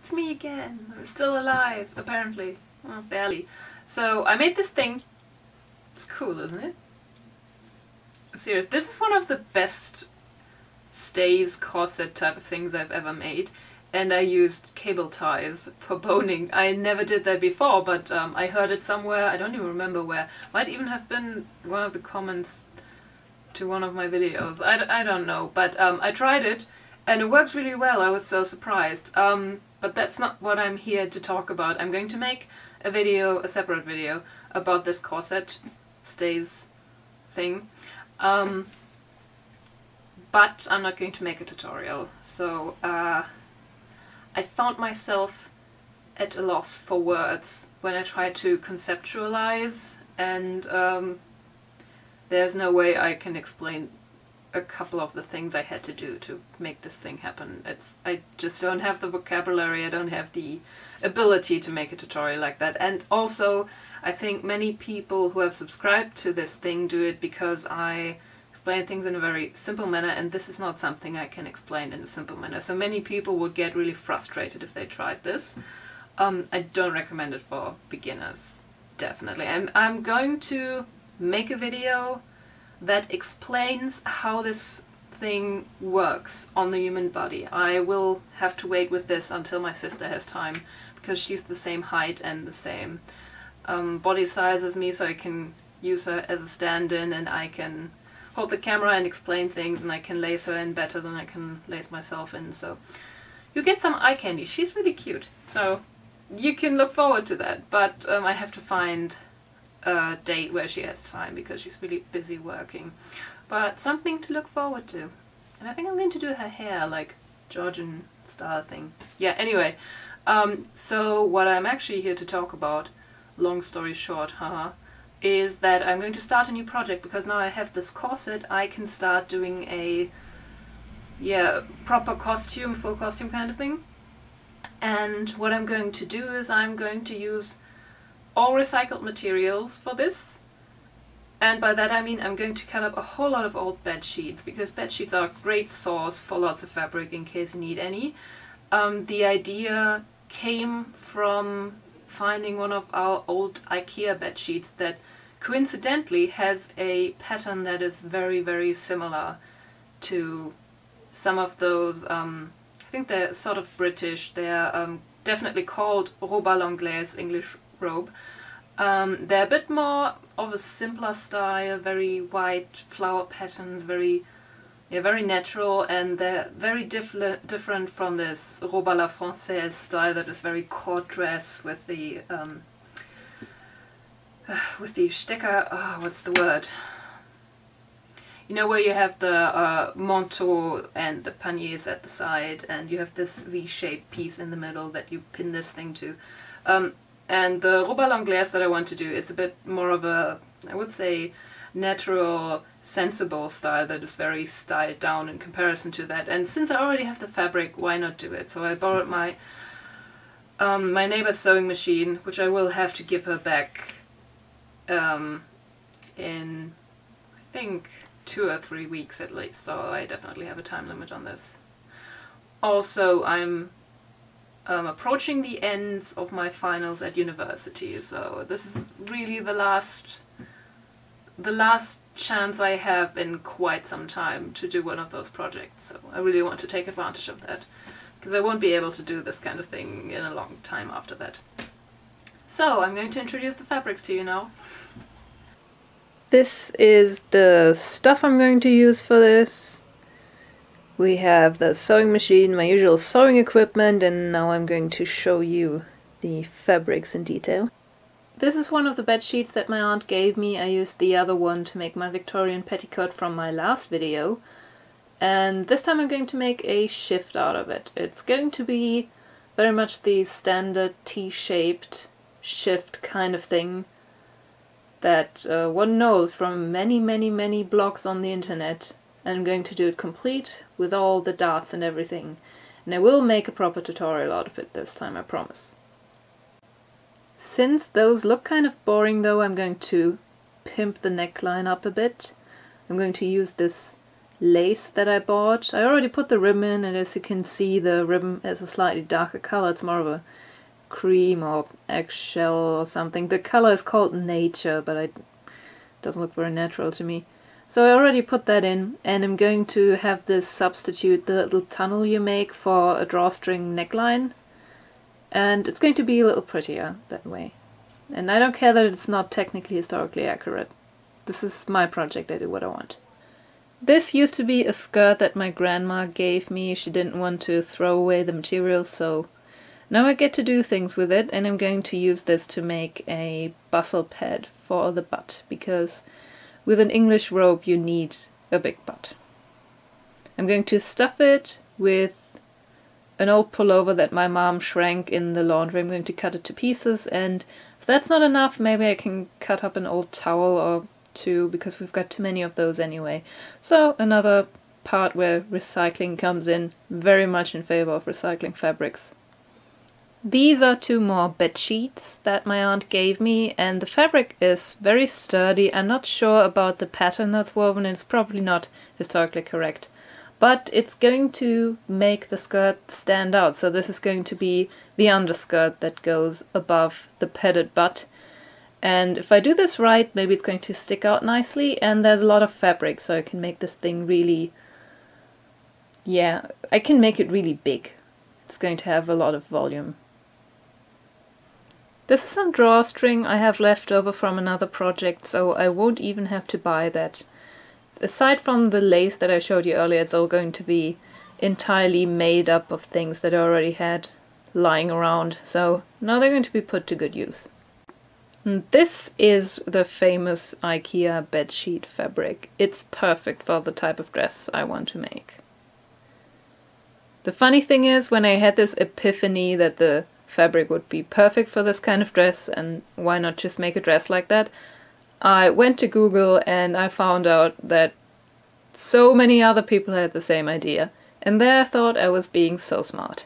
It's me again. I'm still alive, apparently. Well, barely. So I made this thing. It's cool, isn't it? I'm serious. This is one of the best stays corset type of things I've ever made. And I used cable ties for boning. I never did that before, but I heard it somewhere. I don't even remember where. Might even have been one of the comments to one of my videos. I don't know, but I tried it and it works really well. I was so surprised. But that's not what I'm here to talk about. I'm going to make a video, a separate video, about this corset stays thing. But I'm not going to make a tutorial. So I found myself at a loss for words when I tried to conceptualize, and there's no way I can explain a couple of the things I had to do to make this thing happen. I just don't have the vocabulary, I don't have the ability to make a tutorial like that. And also, I think many people who have subscribed to this thing do it because I explain things in a very simple manner, and this is not something I can explain in a simple manner. So many people would get really frustrated if they tried this. I don't recommend it for beginners, definitely. I'm going to make a video that explains how this thing works on the human body. I will have to wait with this until my sister has time, because she's the same height and the same body size as me, so I can use her as a stand-in, and I can hold the camera and explain things, and I can lace her in better than I can lace myself in, so you get some eye candy. She's really cute, so you can look forward to that, but I have to find a date where she has time because she's really busy working. But something to look forward to. And I think I'm going to do her hair, like Georgian style thing. Yeah, anyway, so what I'm actually here to talk about, long story short, haha, is that I'm going to start a new project, because now I have this corset. I can start doing a proper costume, full costume kind of thing. And what I'm going to do is I'm going to use all recycled materials for this. And by that I mean I'm going to cut up a whole lot of old bed sheets, because bed sheets are a great source for lots of fabric in case you need any. The idea came from finding one of our old IKEA bed sheets that coincidentally has a pattern that is very, very similar to some of those, I think they're sort of British, they're definitely called robe à l'anglaise, English robe. They're a bit more of a simpler style, very white flower patterns, very natural, and they're very different from this robe à la française style that is very court dress with the stecker, oh, what's the word? You know, where you have the manteau and the paniers at the side, and you have this V-shaped piece in the middle that you pin this thing to. And the robe à l'anglaise that I want to do, it's a bit more of a, I would say, natural, sensible style that is very styled down in comparison to that. And since I already have the fabric, why not do it? So I borrowed my my neighbor's sewing machine, which I will have to give her back in, I think, 2 or 3 weeks at least, so I definitely have a time limit on this. Also, I'm approaching the ends of my finals at university, so this is really the last chance I have in quite some time to do one of those projects, so I really want to take advantage of that, because I won't be able to do this kind of thing in a long time after that. So I'm going to introduce the fabrics to you now. This is the stuff I'm going to use for this. We have the sewing machine, my usual sewing equipment, and now I'm going to show you the fabrics in detail. This is one of the bed sheets that my aunt gave me. I used the other one to make my Victorian petticoat from my last video. And this time I'm going to make a shift out of it. It's going to be very much the standard T-shaped shift kind of thing that one knows from many blogs on the internet. I'm going to do it complete with all the darts and everything. And I will make a proper tutorial out of it this time, I promise. Since those look kind of boring though, I'm going to pimp the neckline up a bit. I'm going to use this lace that I bought. I already put the ribbon in, and as you can see, the ribbon is a slightly darker color. It's more of a cream or eggshell or something. The color is called Nature, but it doesn't look very natural to me. So I already put that in, and I'm going to have this substitute the little tunnel you make for a drawstring neckline, and it's going to be a little prettier that way. And I don't care that it's not technically historically accurate. This is my project, I do what I want. This used to be a skirt that my grandma gave me. She didn't want to throw away the material, so now I get to do things with it, and I'm going to use this to make a bustle pad for the butt, because with an English robe you need a big butt. I'm going to stuff it with an old pullover that my mom shrank in the laundry. I'm going to cut it to pieces, and if that's not enough, maybe I can cut up an old towel or two, because we've got too many of those anyway. So another part where recycling comes in, very much in favor of recycling fabrics. These are 2 more bed sheets that my aunt gave me, and the fabric is very sturdy. I'm not sure about the pattern that's woven, it's probably not historically correct. But it's going to make the skirt stand out, so this is going to be the underskirt that goes above the padded butt. And if I do this right, maybe it's going to stick out nicely, and there's a lot of fabric, so I can make this thing really... yeah, I can make it really big. It's going to have a lot of volume. This is some drawstring I have left over from another project, so I won't even have to buy that. Aside from the lace that I showed you earlier, it's all going to be entirely made up of things that I already had lying around, so now they're going to be put to good use. And this is the famous IKEA bedsheet fabric. It's perfect for the type of dress I want to make. The funny thing is, when I had this epiphany that the fabric would be perfect for this kind of dress, and why not just make a dress like that, I went to Google and I found out that so many other people had the same idea, and there I thought I was being so smart.